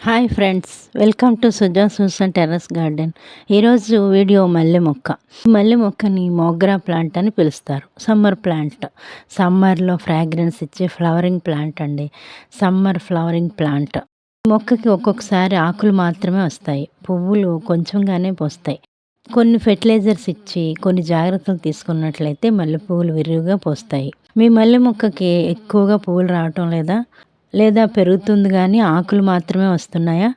Hi friends, welcome to Suja Susan terrace garden. ఈరోజు video మల్లె మొక్క. ఈ మల్లె మొక్కని మోగ్రా ప్లాంట్ అని పిలుస్తారు. సమ్మర్ ప్లాంట్, సమ్మర్లో ఫ్రాగ్రెన్స్ ఇచ్చే ఫ్లవరింగ్ ప్లాంట్ అండి. Summer flowering plant. మొక్కకి ఒక్కొక్కసారి ఆకులు మాత్రమే వస్తాయి, పువ్వులు కొంచెంగానే పోస్తాయి. కొన్ని ఫెర్టిలైజర్స్ ఇచ్చి కొన్ని జాగ్రత్తలు తీసుకున్నట్లయితే మల్లె పువ్వులు విరివిగా పోస్తాయి. మీ మల్లె మొక్కకి ఎక్కువగా పువ్వులు రావటం లేదా పెరుగుతుంది కానీ ఆకులు మాత్రమే వస్తున్నాయా,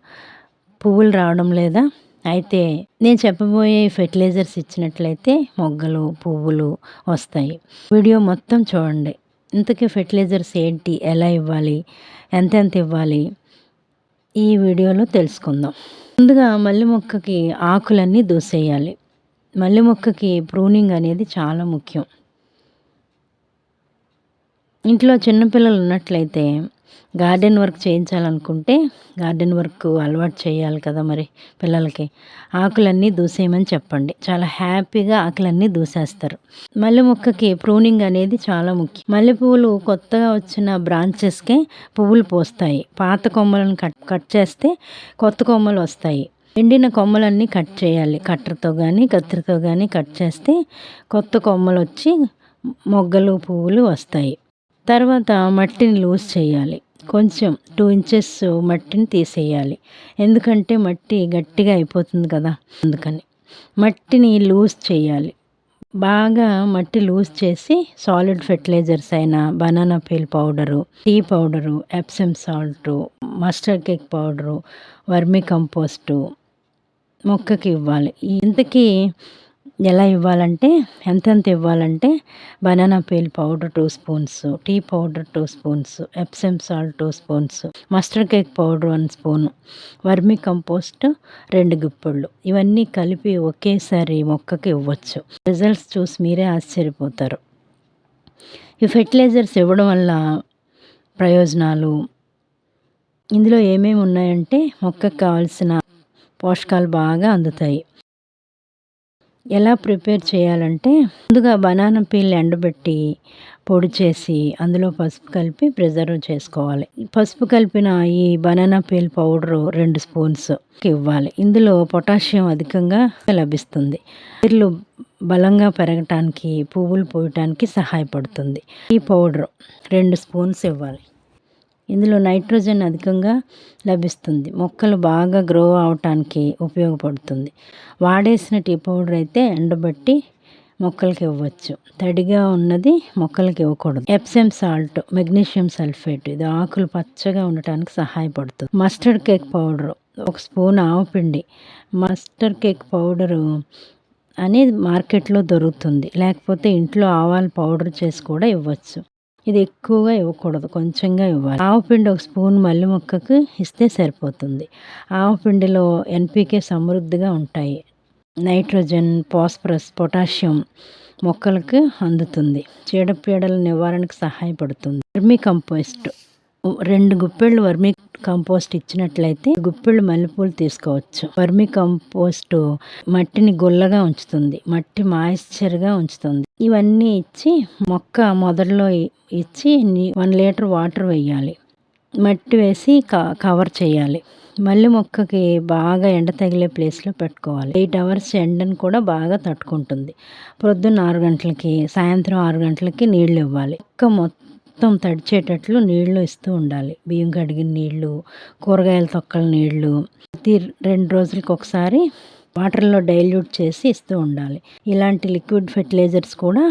పువ్వులు రావడం లేదా? అయితే నేను చెప్పబోయే ఫెర్టిలైజర్స్ ఇచ్చినట్లయితే మొగ్గలు, పువ్వులు వస్తాయి. వీడియో మొత్తం చూడండి. ఇంతకీ ఫెర్టిలైజర్స్ ఏంటి, ఎలా ఇవ్వాలి, ఎంతెంత ఇవ్వాలి, ఈ వీడియోలో తెలుసుకుందాం. ముందుగా మల్లె మొక్కకి ఆకులన్నీ దూసేయాలి. మల్లె మొక్కకి ప్రూనింగ్ అనేది చాలా ముఖ్యం. ఇంట్లో చిన్నపిల్లలు ఉన్నట్లయితే గార్డెన్ వర్క్ చేయించాలనుకుంటే గార్డెన్ వర్క్ అలవాటు చేయాలి కదా, మరి పిల్లలకి ఆకులన్నీ దూసేయమని చెప్పండి. చాలా హ్యాపీగా ఆకులన్నీ దూసేస్తారు. మల్లె మొక్కకి ప్రూనింగ్ అనేది చాలా ముఖ్యం. మల్లె పువ్వులు కొత్తగా వచ్చిన బ్రాంచెస్కే పువ్వులు పోస్తాయి. పాత కొమ్మలను కట్ చేస్తే కొత్త కొమ్మలు వస్తాయి. ఎండిన కొమ్మలన్నీ కట్ చేయాలి. కట్టర్తో కానీ కత్తిరితో కానీ కట్ చేస్తే కొత్త కొమ్మలు వచ్చి మొగ్గలు, పువ్వులు వస్తాయి. తర్వాత మట్టిని లూజ్ చేయాలి. కొంచెం 2 ఇంచెస్ మట్టిని తీసేయాలి. ఎందుకంటే మట్టి గట్టిగా అయిపోతుంది కదా, అందుకని మట్టిని లూజ్ చేయాలి. బాగా మట్టి లూజ్ చేసి సాలిడ్ ఫెర్టిలైజర్స్ అయిన banana peel powder, tea powder, Epsom salt, mustard cake powder, vermicompost మొక్కకి ఇవ్వాలి. ఇంతకీ ఎలా ఇవ్వాలంటే, ఎంతెంత ఇవ్వాలంటే banana peel powder 2 spoons, tea powder 2 spoons, Epsom salt 2 spoons, mustard cake powder 1 spoon, vermicompost 2 గుప్పెళ్ళు. ఇవన్నీ కలిపి ఒకేసారి మొక్కకి ఇవ్వచ్చు. రిజల్ట్స్ చూసి మీరే ఆశ్చర్యపోతారు. ఈ ఫెర్టిలైజర్స్ ఇవ్వడం వల్ల ప్రయోజనాలు, ఇందులో ఏమేమి ఉన్నాయంటే మొక్కకు కావాల్సిన పోషకాలు బాగా అందుతాయి. ఎలా ప్రిపేర్ చేయాలంటే, ముందుగా బనానా పీల్ ఎండబెట్టి పొడి చేసి అందులో పసుపు కలిపి ప్రిజర్వ్ చేసుకోవాలి. పసుపు కలిపిన ఈ బనానా పీల్ పౌడరు 2 స్పూన్స్ ఇవ్వాలి. ఇందులో పొటాషియం అధికంగా లభిస్తుంది. వేర్లు బలంగా పెరగటానికి, పువ్వులు పూయటానికి సహాయపడుతుంది. ఈ పౌడర్ 2 స్పూన్స్ ఇవ్వాలి. ఇందులో నైట్రోజన్ అధికంగా లభిస్తుంది. మొక్కలు బాగా గ్రో అవటానికి ఉపయోగపడుతుంది. వాడేసిన టీ పౌడర్ అయితే ఎండబెట్టి మొక్కలకి ఇవ్వచ్చు. తడిగా ఉన్నది మొక్కలకి ఇవ్వకూడదు. ఎప్సమ్ సాల్ట్, మెగ్నీషియం సల్ఫేట్, ఇది ఆకులు పచ్చగా ఉండటానికి సహాయపడుతుంది. మస్టర్డ్ కేక్ పౌడరు 1 స్పూన్ ఆవపిండి. మస్టర్డ్ కేక్ పౌడరు అనేది మార్కెట్లో దొరుకుతుంది. లేకపోతే ఇంట్లో ఆవాల పౌడర్ చేసి కూడా ఇవ్వచ్చు. ఇది ఎక్కువగా ఇవ్వకూడదు, కొంచెంగా ఇవ్వాలి. ఆవపిండి 1 స్పూన్ మల్లె మొక్కకు ఇస్తే సరిపోతుంది. ఆవపిండిలో ఎన్పికే సమృద్ధిగా ఉంటాయి. నైట్రోజన్, ఫాస్ఫరస్, పొటాషియం మొక్కలకు అందుతుంది. చీడపీడల నివారణకు సహాయపడుతుంది. వర్మీ కంపోస్ట్ 2 గుప్పెళ్ళు వర్మీ కంపోస్ట్ ఇచ్చినట్లయితే గుప్పెళ్ళు మల్లెపూలు తీసుకోవచ్చు. వర్మీ కంపోస్ట్ మట్టిని గుల్లగా ఉంచుతుంది, మట్టి మాయిశ్చర్గా ఉంచుతుంది. ఇవన్నీ ఇచ్చి మొక్క మొదట్లో ఇచ్చి 1 లీటర్ వాటర్ వేయాలి. మట్టి వేసి కవర్ చేయాలి. మల్లె మొక్కకి బాగా ఎండ తగిలే ప్లేస్లో పెట్టుకోవాలి. 8 అవర్స్ ఎండను కూడా బాగా తట్టుకుంటుంది. ప్రొద్దున్న 6 గంటలకి, సాయంత్రం 6 గంటలకి నీళ్లు ఇవ్వాలి. మొక్క మొత్తం తడిచేటట్లు నీళ్లు ఇస్తూ ఉండాలి. బియ్యం కడిగిన నీళ్లు, కూరగాయల తొక్కల నీళ్లు ప్రతి 2 రోజులకు ఒకసారి వాటర్లో డైల్యూట్ చేసి ఇస్తూ ఉండాలి. ఇలాంటి లిక్విడ్ ఫెర్టిలైజర్స్ కూడా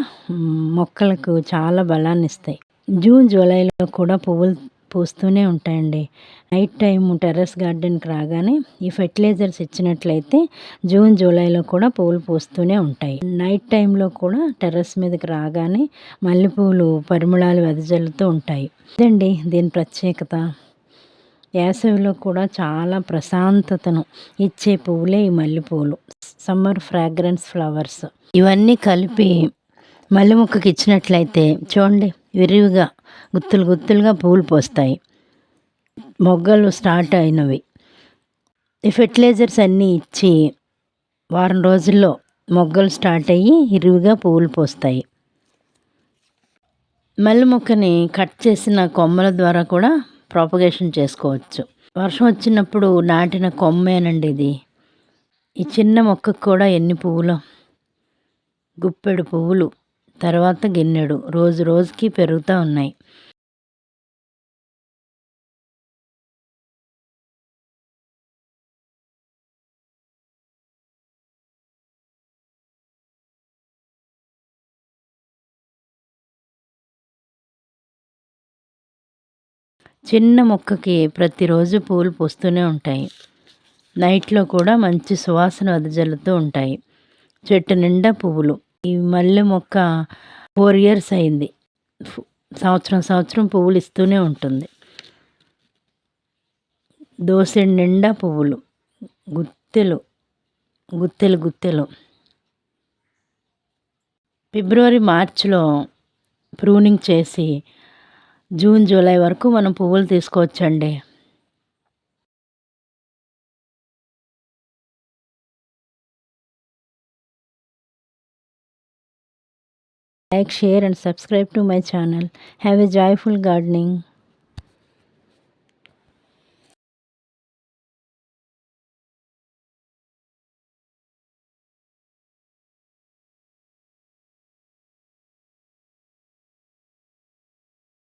మొక్కలకు చాలా బలాన్ని ఇస్తాయి. జూన్, జూలైలో కూడా పువ్వులు పూస్తూనే ఉంటాయండి. నైట్ టైం టెర్రస్ గార్డెన్కి రాగానే ఈ ఫెర్టిలైజర్స్ ఇచ్చినట్లయితే జూన్, జూలైలో కూడా పువ్వులు పూస్తూనే ఉంటాయి. నైట్ టైంలో కూడా టెర్రస్ మీదకి రాగానే మల్లెపూలు పరిమళాలు వెదజల్లుతూ ఉంటాయి. ఇదండి దీని ప్రత్యేకత. వేసవిలో కూడా చాలా ప్రశాంతతను ఇచ్చే పువ్వులే ఈ మల్లెపూలు. సమ్మర్ ఫ్రాగ్రెన్స్ ఫ్లవర్స్ ఇవన్నీ కలిపి మల్లె మొక్కకి ఇచ్చినట్లయితే చూడండి, విరివిగా గుత్తులు గుత్తులుగా పువ్వులు పోస్తాయి. మొగ్గలు స్టార్ట్ అయినవి. ఈ ఫెర్టిలైజర్స్ అన్నీ ఇచ్చి వారం రోజుల్లో మొగ్గలు స్టార్ట్ అయ్యి విరివిగా పువ్వులు పోస్తాయి. మల్లె మొక్కని కట్ చేసిన కొమ్మల ద్వారా కూడా ప్రాపగేషన్ చేసుకోవచ్చు. వర్షం వచ్చినప్పుడు నాటిన కొమ్మేనండి ఇది. ఈ చిన్న మొక్కకు కూడా ఎన్ని పువ్వులో, గుప్పెడు పువ్వులు, తర్వాత గిన్నెడు, రోజు రోజుకి పెరుగుతూ ఉన్నాయి. చిన్న మొక్కకి ప్రతిరోజు పూలు పూస్తూనే ఉంటాయి. నైట్లో కూడా మంచి సువాసన వెదజల్లుతూ ఉంటాయి. చెట్టు నిండా పువ్వులు. ఈ మల్లె మొక్క 4 ఇయర్స్ అయింది. సంవత్సరం సంవత్సరం పువ్వులు ఇస్తూనే ఉంటుంది. దోసెడు నిండా పువ్వులు, గుత్తెలు గుత్తెలు గుత్తెలు. ఫిబ్రవరి మార్చిలో ప్రూనింగ్ చేసి జూన్ జూలై వరకు మనం పువ్వులు తీసుకోవచ్చండి. Like, share and subscribe to my channel. Have a joyful gardening.